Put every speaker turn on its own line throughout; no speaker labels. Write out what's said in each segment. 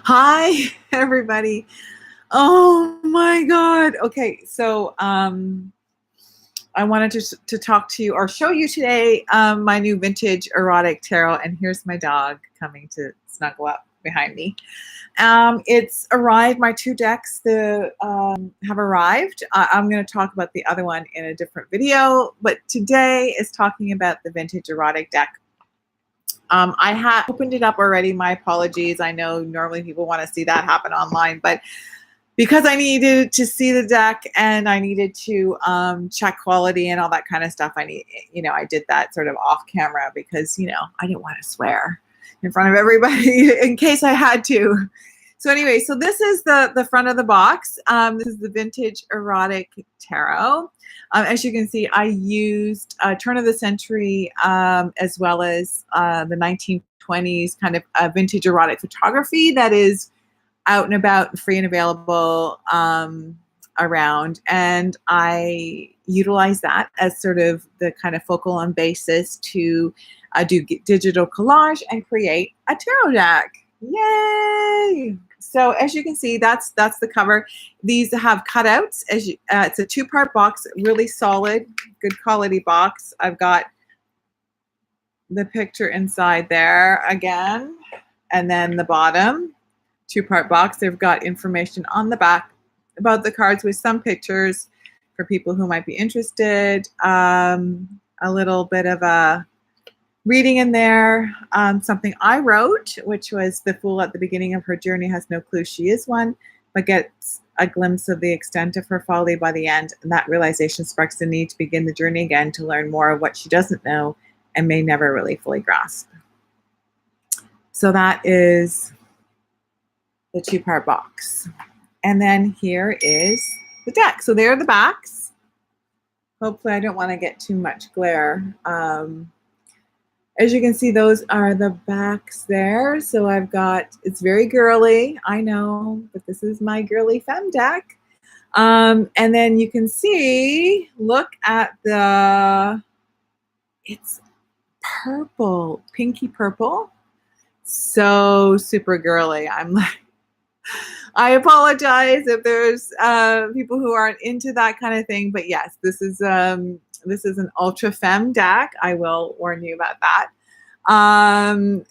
Hi, everybody. Oh my God. Okay, so I wanted to talk to you or show you today my new vintage erotic tarot, and here's my dog coming to snuggle up behind me. It's arrived. My two decks have arrived. I'm going to talk about the other one in a different video, but today is talking about the vintage erotic deck. I have opened it up already. My apologies. I know normally people want to see that happen online, but because I needed to see the deck and I needed to check quality and all that kind of stuff, I did that sort of off camera because, I didn't want to swear in front of everybody in case I had to. So anyway, so this is the front of the box. This is the Vintage Erotic Tarot. As you can see, I used turn of the century as well as the 1920s kind of vintage erotic photography that is out and about, free and available around. And I utilize that as sort of the kind of focal and basis to do digital collage and create a tarot deck. Yay! So as you can see, that's the cover. These have cutouts. It's a two-part box, really solid, good quality box. I've got the picture inside there again, and then the bottom two-part box. They've got information on the back about the cards with some pictures for people who might be interested. A little bit of a reading in there, something I wrote, which was the fool at the beginning of her journey has no clue she is one, but gets a glimpse of the extent of her folly by the end. And that realization sparks the need to begin the journey again to learn more of what she doesn't know and may never really fully grasp. So that is the two-part box. And then here is the deck. So there are the backs. Hopefully I don't want to get too much glare. As you can see, those are the backs there. So I've got, it's very girly, I know, but this is my girly femme deck. And then you can see, look at it's purple, pinky purple. So super girly. I'm like, I apologize if there's people who aren't into that kind of thing, but yes, this is an ultra femme deck. I will warn you about that.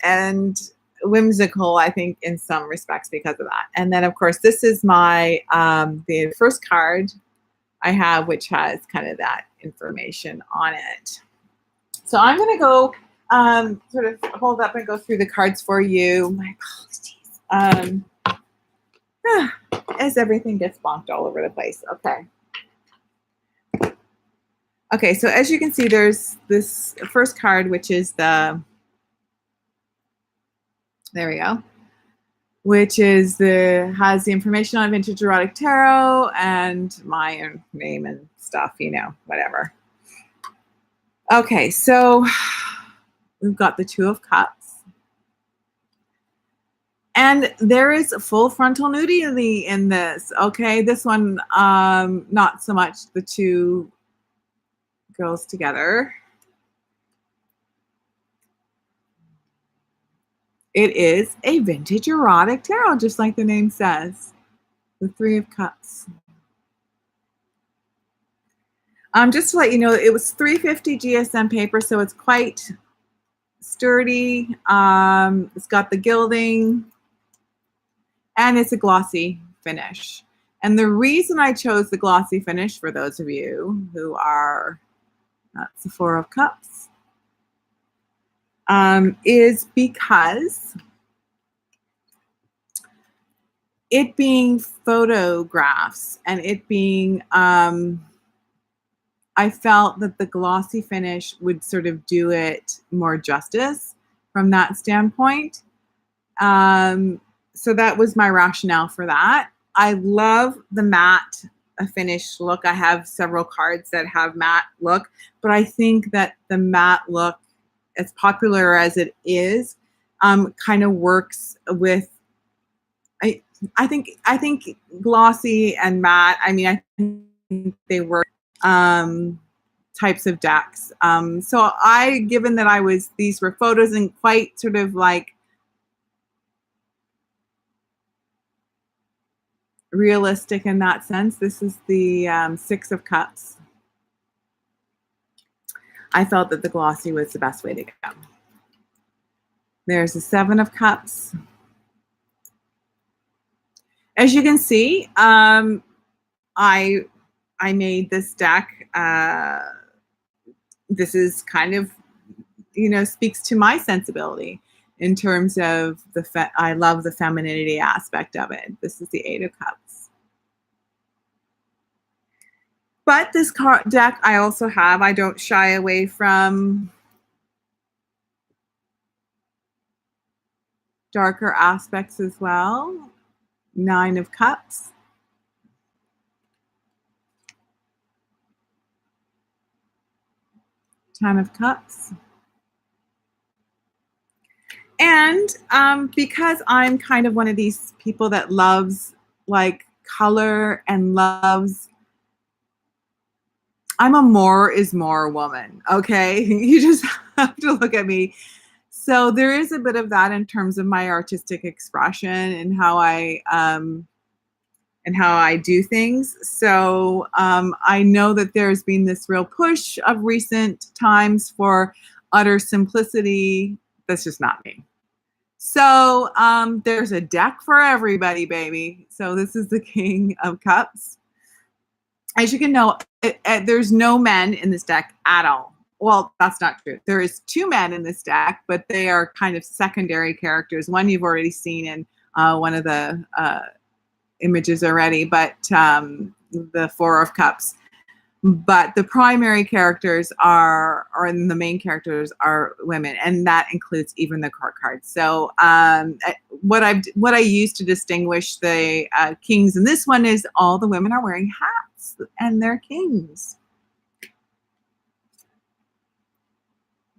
And whimsical, I think, in some respects because of that. And then, of course, this is my the first card I have, which has kind of that information on it. So I'm going to go sort of hold up and go through the cards for you. My apologies. As everything gets bonked all over the place. Okay. Okay, so as you can see, there's this first card, which is there we go, which is has the information on Vintage Erotic Tarot and my name and stuff, whatever. Okay, so we've got the Two of Cups. And there is full frontal nudity in this, okay? This one, not so much the two girls together. It is a vintage erotic tarot, just like the name says. The Three of Cups. Just to let you know, it was 350 GSM paper, so it's quite sturdy. It's got the gilding. And it's a glossy finish. And the reason I chose the glossy finish, for those of you who are, that's the Four of Cups, is because it being photographs and it being, I felt that the glossy finish would sort of do it more justice from that standpoint. So that was my rationale for that. I love the matte finish look. I have several cards that have matte look, but I think that the matte look, as popular as it is, kind of works with, I think glossy and matte, I think they work types of decks. So given that these were photos and quite sort of like realistic in that sense. This is the Six of Cups. I felt that the glossy was the best way to go. There's the Seven of Cups. As you can see, I made this deck. This is kind of, speaks to my sensibility in terms of I love the femininity aspect of it. This is the Eight of Cups. But this deck I also have, I don't shy away from darker aspects as well. Nine of Cups. Ten of Cups. And because I'm kind of one of these people that loves like color and loves, I'm a more is more woman, okay? You just have to look at me. So there is a bit of that in terms of my artistic expression and how I do things. So I know that there's been this real push of recent times for utter simplicity. That's just not me. So there's a deck for everybody, baby. So this is the King of Cups. As you can know, there's no men in this deck at all. Well, that's not true. There is two men in this deck, but they are kind of secondary characters. One you've already seen in one of the images already, but the Four of Cups. But the primary characters and the main characters are women, and that includes even the court cards. So what I use to distinguish the kings in this one is all the women are wearing hats, and they're kings.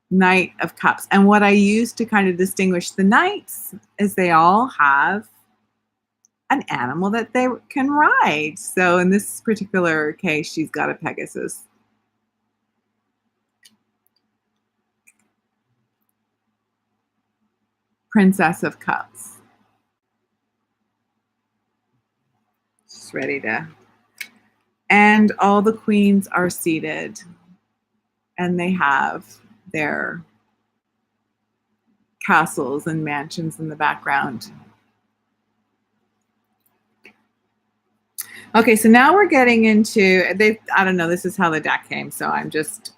Knight of Cups. And what I use to kind of distinguish the knights is they all have an animal that they can ride. So in this particular case, she's got a Pegasus. Princess of Cups. She's ready to. And all the queens are seated, and they have their castles and mansions in the background. Okay, so now we're getting into, I don't know, this is how the deck came, so I'm just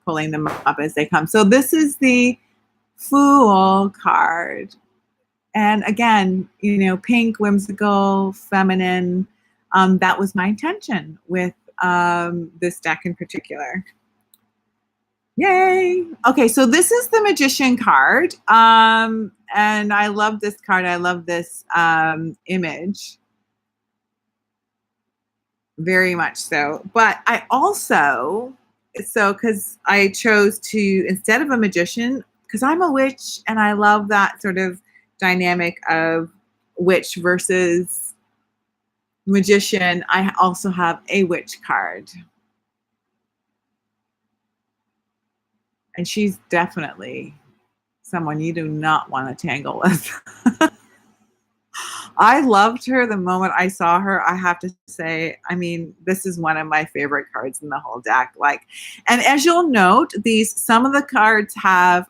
pulling them up as they come. So this is the Fool card. And again, pink, whimsical, feminine. That was my intention with this deck in particular. Yay! Okay, so this is the Magician card. And I love this card. I love this image. Very much so. But I also, because I chose to, instead of a magician, because I'm a witch and I love that sort of dynamic of witch versus magician, I also have a witch card. And she's definitely someone you do not want to tangle with. I loved her the moment I saw her. I have to say, this is one of my favorite cards in the whole deck. And as you'll note, some of the cards have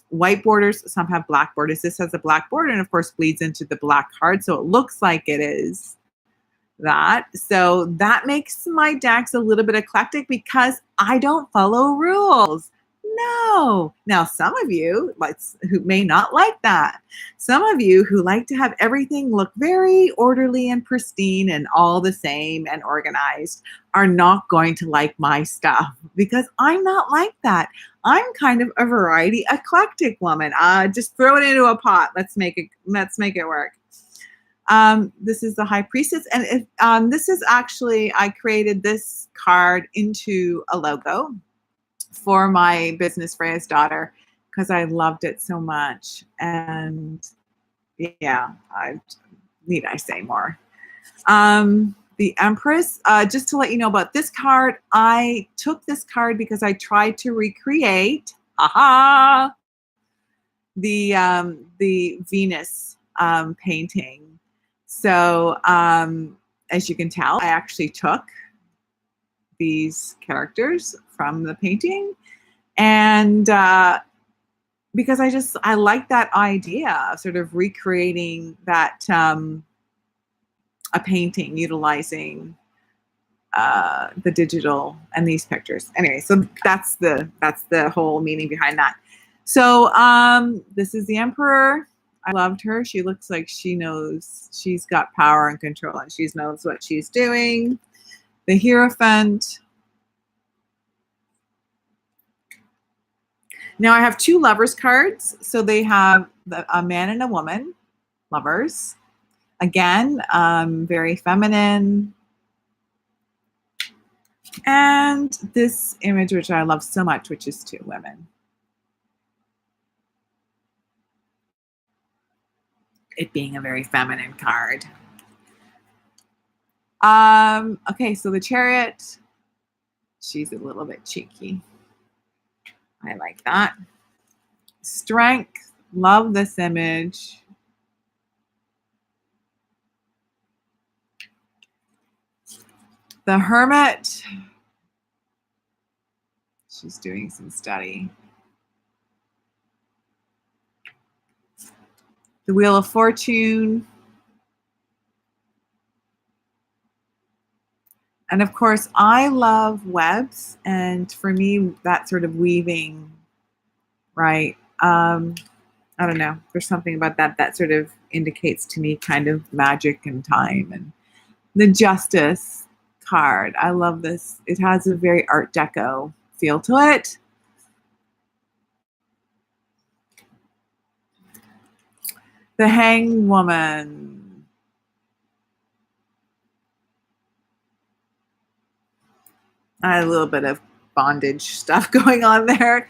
white borders, some have black borders. This has a black border and of course bleeds into the black card. So it looks like it is that. So that makes my decks a little bit eclectic because I don't follow rules. No. Now, some of you who may not like that, some of you who like to have everything look very orderly and pristine and all the same and organized are not going to like my stuff because I'm not like that. I'm kind of a variety eclectic woman. Just throw it into a pot. Let's make it work. This is the High Priestess, and this is actually, I created this card into a logo for my business, Freyja's Daughter, because I loved it so much. And yeah, need I say more? The Empress, just to let you know about this card, I took this card because I tried to recreate, the Venus painting. So as you can tell, I actually took these characters from the painting, and because I like that idea of sort of recreating that a painting utilizing the digital and these pictures. Anyway, so that's the whole meaning behind that. So this is the Emperor. I loved her. She looks like she knows, she's got power and control, and she knows what she's doing. The Hierophant. Now I have two lovers cards. So they have a man and a woman, lovers. Again, very feminine. And this image, which I love so much, which is two women. It being a very feminine card. Okay, so the Chariot, she's a little bit cheeky. I like that. Strength, love this image. The Hermit, she's doing some study. The Wheel of Fortune. And of course, I love webs. And for me, that sort of weaving, right? I don't know. There's something about that sort of indicates to me kind of magic and time. And the Justice card, I love this. It has a very Art Deco feel to it. The Hanged Woman. I had a little bit of bondage stuff going on there.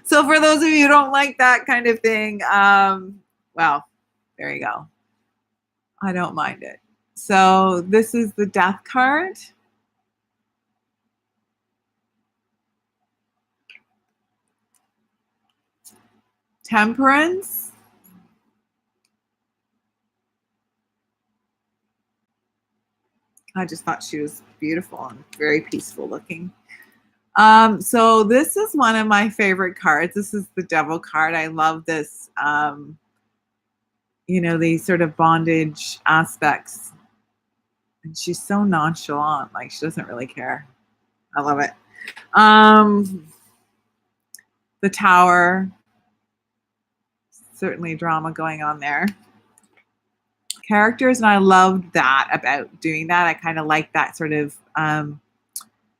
So for those of you who don't like that kind of thing, well, there you go. I don't mind it. So this is the Death card. Temperance. I just thought she was beautiful and very peaceful looking. So this is one of my favorite cards. This is the Devil card. I love this, you know, these sort of bondage aspects. And she's so nonchalant, like she doesn't really care. I love it. The Tower. Certainly drama going on there. Characters, and I loved that about doing that. I kind of like that sort of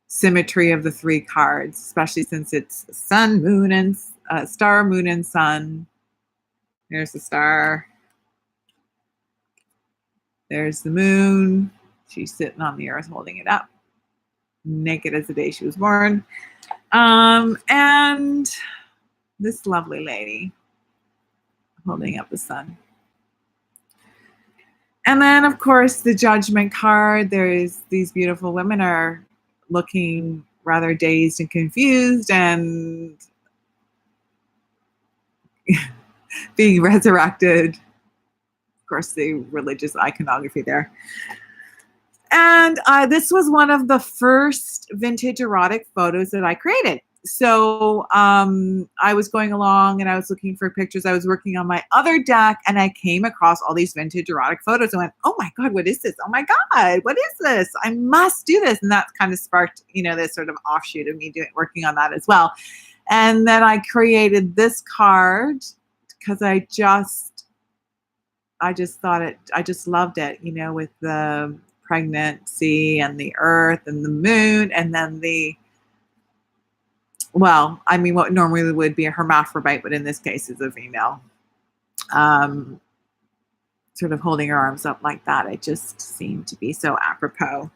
symmetry of the three cards, especially since it's sun, moon, and star, moon, and sun. There's the star. There's the moon. She's sitting on the earth holding it up, naked as the day she was born. And this lovely lady holding up the sun. And then, of course, the Judgment card. There's these beautiful women are looking rather dazed and confused and being resurrected. Of course, the religious iconography there. And this was one of the first vintage erotic photos that I created. So I was going along and I was looking for pictures. I was working on my other deck and I came across all these vintage erotic photos and went, oh my God, what is this? Oh my God, what is this? I must do this. And that kind of sparked, you know, this sort of offshoot of me working on that as well. And then I created this card because I just thought I just loved it, you know, with the pregnancy and the earth and the moon and then well, I mean, what normally would be a hermaphrodite, but in this case is a female, sort of holding her arms up like that. It just seemed to be so apropos.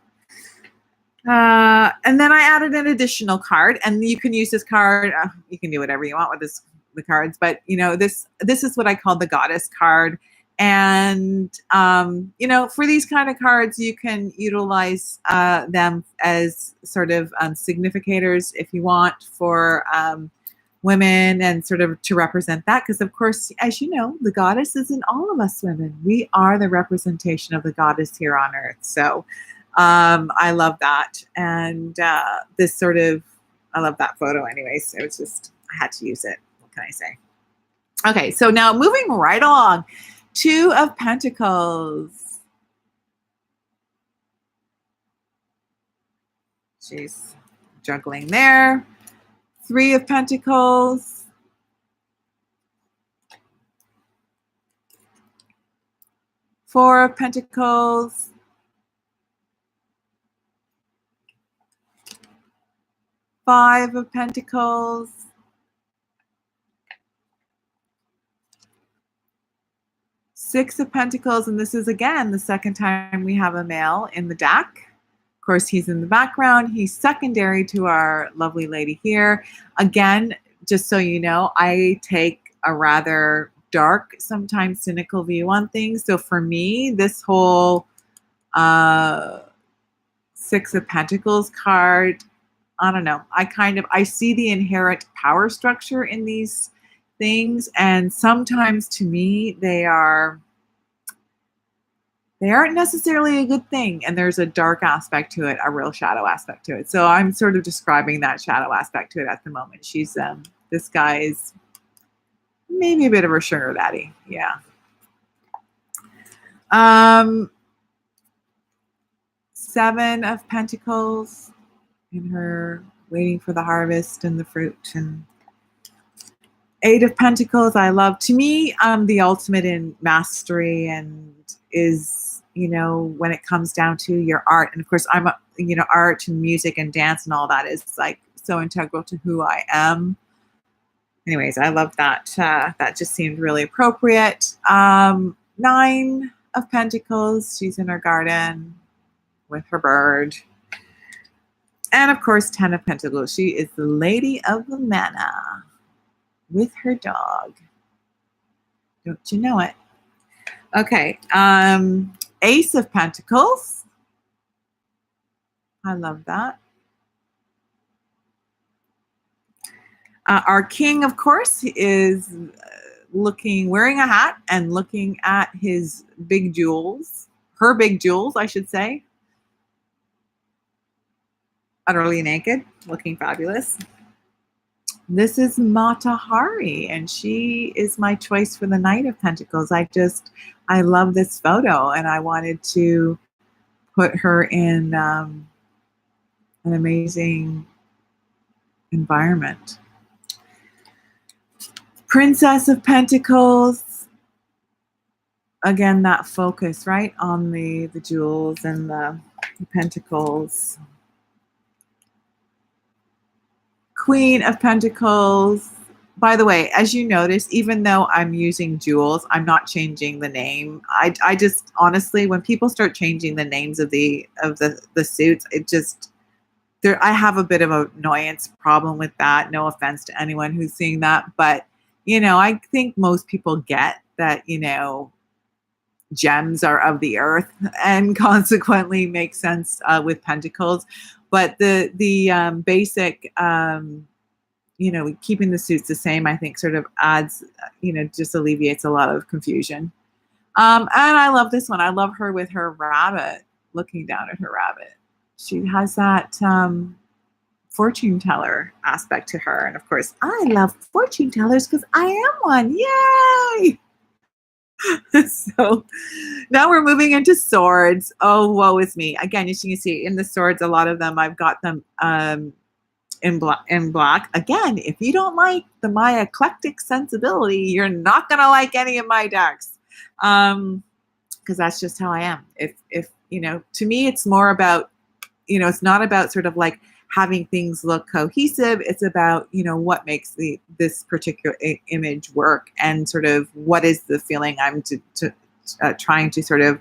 And then I added an additional card, and you can use this card. You can do whatever you want with the cards, but you know, this is what I call the Goddess card. And, you know, for these kind of cards, you can utilize them as sort of significators if you want for women and sort of to represent that. Because, of course, as you know, the goddess is in all of us women. We are the representation of the goddess here on earth. So I love that. And this sort of, I love that photo anyways. It was just, I had to use it. What can I say? Okay, so now moving right along. Two of Pentacles. She's juggling there. Three of Pentacles. Four of Pentacles. Five of Pentacles. Six of Pentacles, and this is again the second time we have a male in the deck. Of course, he's in the background. He's secondary to our lovely lady here. Again, just so you know, I take a rather dark, sometimes cynical view on things. So for me, this whole Six of Pentacles card, I don't know. I see the inherent power structure in these things, and sometimes to me they aren't necessarily a good thing, and there's a dark aspect to it, a real shadow aspect to it. So I'm sort of describing that shadow aspect to it at the moment. She's this guy is maybe a bit of a sugar daddy. Yeah. Seven of Pentacles in her waiting for the harvest and the fruit. And Eight of Pentacles, I love. To me, the ultimate in mastery and is, you know, when it comes down to your art. And of course, art and music and dance and all that is like so integral to who I am. Anyways, I love that. That just seemed really appropriate. Nine of Pentacles, she's in her garden with her bird. And of course, 10 of Pentacles, she is the lady of the manna with her dog. Don't you know it? Okay. Ace of Pentacles. I love that. Our king, of course, is wearing a hat and looking at his big jewels, her big jewels, I should say. Utterly naked, looking fabulous. This is Mata Hari, and she is my choice for the Knight of Pentacles. I love this photo, and I wanted to put her in an amazing environment. Princess of Pentacles. Again, that focus, right, on the jewels and the pentacles. Queen of Pentacles. By the way, as you notice, even though I'm using jewels, I'm not changing the name. I just honestly, when people start changing the names of the suits, it just I have a bit of an annoyance problem with that. No offense to anyone who's seeing that, but I think most people get that, gems are of the earth and consequently make sense with pentacles. But the basic, keeping the suits the same, I think sort of adds, just alleviates a lot of confusion. And I love this one. I love her with her rabbit, looking down at her rabbit. She has that fortune teller aspect to her. And of course, I love fortune tellers because I am one. Yay! So now we're moving into swords. Oh, woe is me. Again, as you can see in the swords, a lot of them, I've got them in black. Again, if you don't like my eclectic sensibility, you're not going to like any of my decks. Because that's just how I am. If to me, it's more about, it's not about sort of like having things look cohesive. It's about, what makes this particular image work and sort of what is the feeling I'm trying to sort of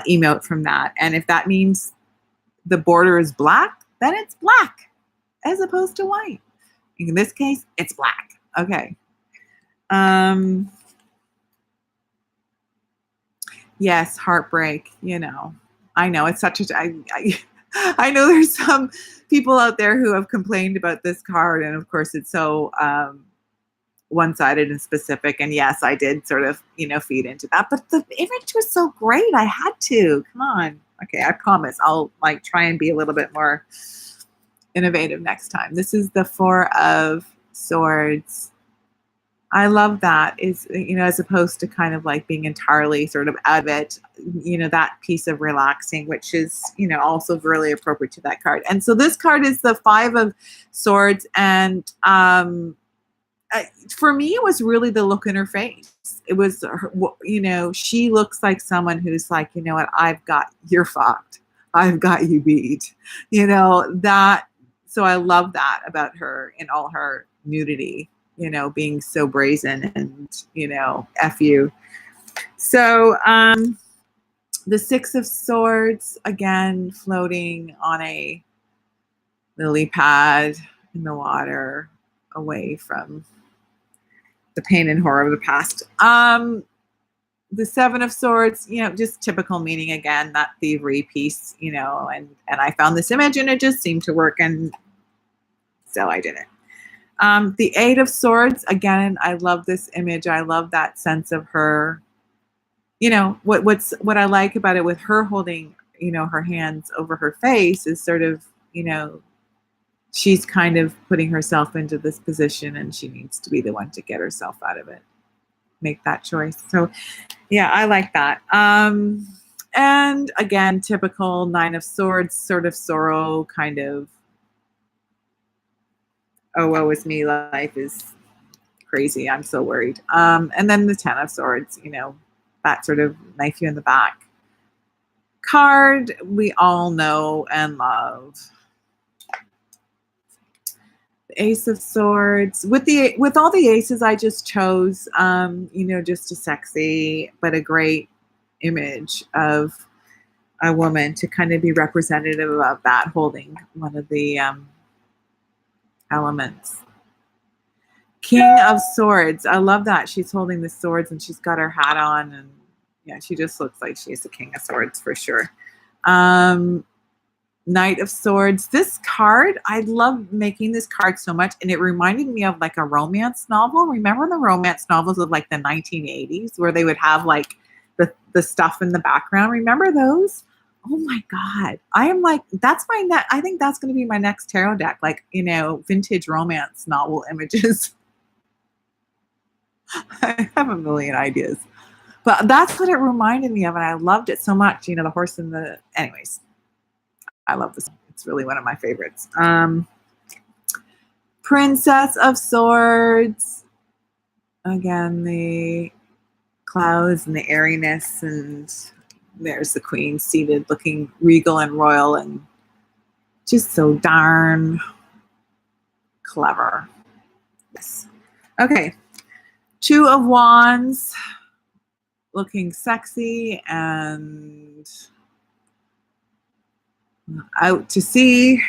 emote from that. And if that means the border is black, then it's black as opposed to white. In this case, it's black. Okay. Yes, heartbreak, I know it's such a, I know there's some people out there who have complained about this card, and of course it's so one-sided and specific. And yes, I did sort of, feed into that. But the image was so great. I had to. Come on. Okay, I promise I'll like try and be a little bit more innovative next time. This is the Four of Swords. I love that, is, as opposed to kind of like being entirely sort of out of it, that piece of relaxing, which is, also really appropriate to that card. And so this card is the Five of Swords. And for me, it was really the look in her face. It was, she looks like someone who's like, you know what, you're fucked. I've got you beat, that. So I love that about her in all her nudity, being so brazen and, F you. So the Six of Swords, again, floating on a lily pad in the water, away from the pain and horror of the past. The Seven of Swords, just typical meaning, again, that thievery piece, and I found this image and it just seemed to work, and so I did it. The Eight of Swords, again, I love this image. I love that sense of her, what I like about it with her holding, her hands over her face is sort of, she's kind of putting herself into this position and she needs to be the one to get herself out of it, make that choice. So yeah, I like that. And again, typical Nine of Swords, sort of sorrow, kind of, oh, woe is me, life is crazy, I'm so worried. And then the Ten of Swords, that sort of knife you in the back card we all know and love. The Ace of Swords, with all the aces I just chose, just a sexy but a great image of a woman to kind of be representative of that, holding one of the elements. King of Swords, I love that she's holding the swords and she's got her hat on, and yeah, she just looks like she's the King of Swords for sure. Knight of Swords, this card, I love making this card so much, and it reminded me of like a romance novel. Remember the romance novels of like the 1980s where they would have like the stuff in the background? Remember those? Oh my God. I am like, I think that's going to be my next tarot deck. Like, vintage romance novel images. I have a million ideas, but that's what it reminded me of. And I loved it so much. The horse and anyways, I love this. It's really one of my favorites. Princess of Swords. Again, the clouds and the airiness, and there's the queen seated, looking regal and royal and just so darn clever. Yes. Okay. Two of Wands, looking sexy and out to sea.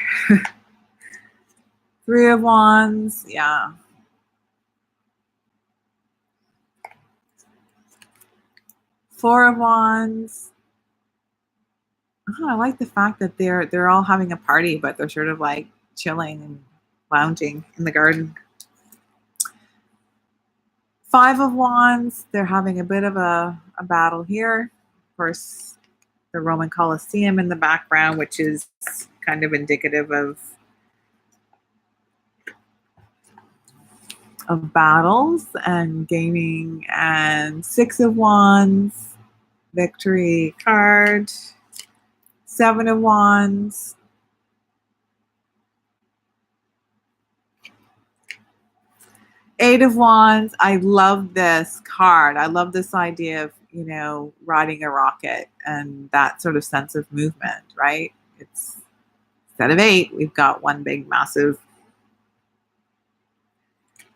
Three of Wands, yeah. Four of Wands. Oh, I like the fact that they're all having a party, but they're sort of like chilling and lounging in the garden. Five of Wands, they're having a bit of a battle here. Of course, the Roman Colosseum in the background, which is kind of indicative of battles and gaming. And Six of Wands, victory card. Seven of Wands. Eight of Wands. I love this card. I love this idea of, riding a rocket and that sort of sense of movement, right? It's, instead of eight, we've got one big, massive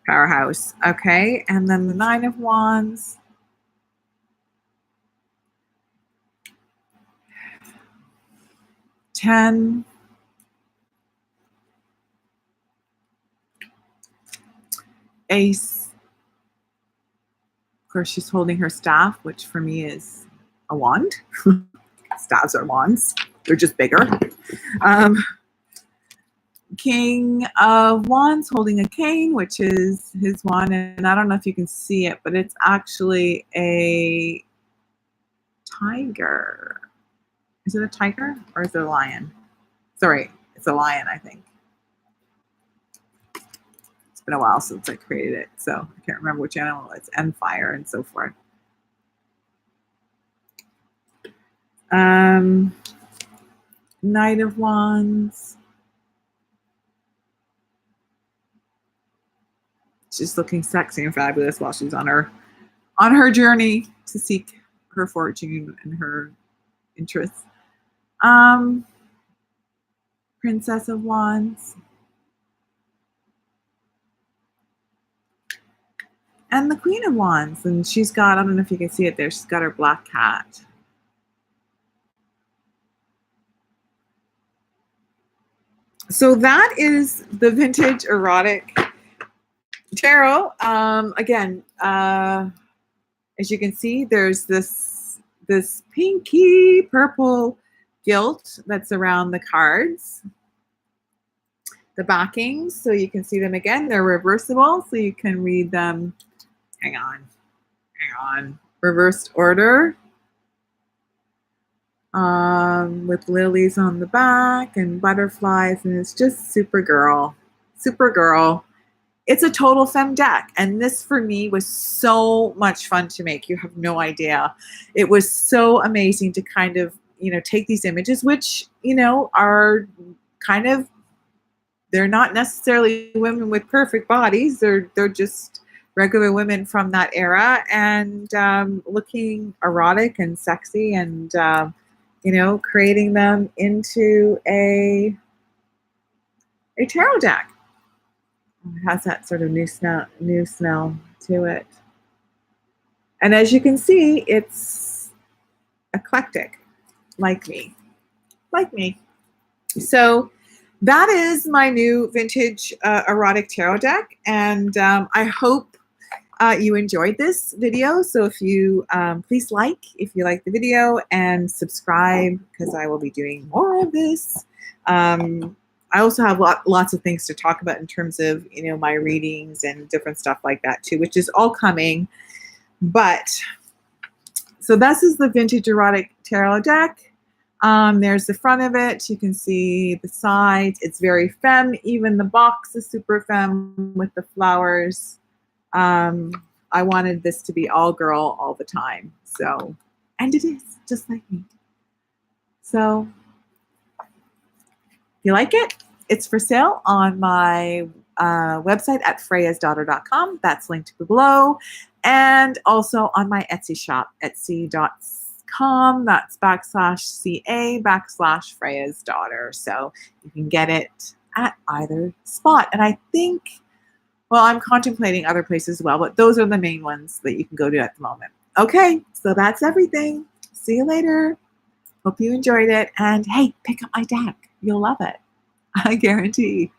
powerhouse. Okay. And then the Nine of Wands. Ten. Ace. Of course, she's holding her staff, which for me is a wand. Staves are wands. They're just bigger. King of Wands holding a cane, which is his wand. And I don't know if you can see it, but it's actually a tiger. Is it a tiger or is it a lion? Sorry, it's a lion, I think. It's been a while since I created it, so I can't remember which animal it's, and fire and so forth. Knight of Wands. She's looking sexy and fabulous while she's on her journey to seek her fortune and her interests. Princess of Wands. And the Queen of Wands. And she's got, I don't know if you can see it there, she's got her black cat. So that is the vintage erotic tarot. Again, as you can see, there's this pinky purple gilt that's around the cards. The backings, so you can see them again. They're reversible, so you can read them. Hang on. Reversed order. With lilies on the back and butterflies, and it's just Supergirl. It's a total femme deck, and this for me was so much fun to make. You have no idea. It was so amazing to kind of, take these images, which, are kind of, they're not necessarily women with perfect bodies. They're just regular women from that era, and looking erotic and sexy, and creating them into a tarot deck. It has that sort of new smell to it. And as you can see, it's eclectic, like me. So that is my new vintage erotic tarot deck. And I hope you enjoyed this video. So if you please if you like the video, and subscribe, because I will be doing more of this. I also have lots of things to talk about in terms of, my readings and different stuff like that too, which is all coming. But so this is the vintage erotic tarot deck. There's the front of it. You can see the sides. It's very femme. Even the box is super femme with the flowers. I wanted this to be all girl all the time. So, and it is, just like me. So, if you like it, it's for sale on my website at freyyasdaughter.com. That's linked below. And also on my Etsy shop, etsy.com. That's /CA/Freyja's Daughter. So you can get it at either spot. And I think, well, I'm contemplating other places as well, but those are the main ones that you can go to at the moment. Okay, so that's everything. See you later. Hope you enjoyed it. And hey, pick up my deck. You'll love it. I guarantee.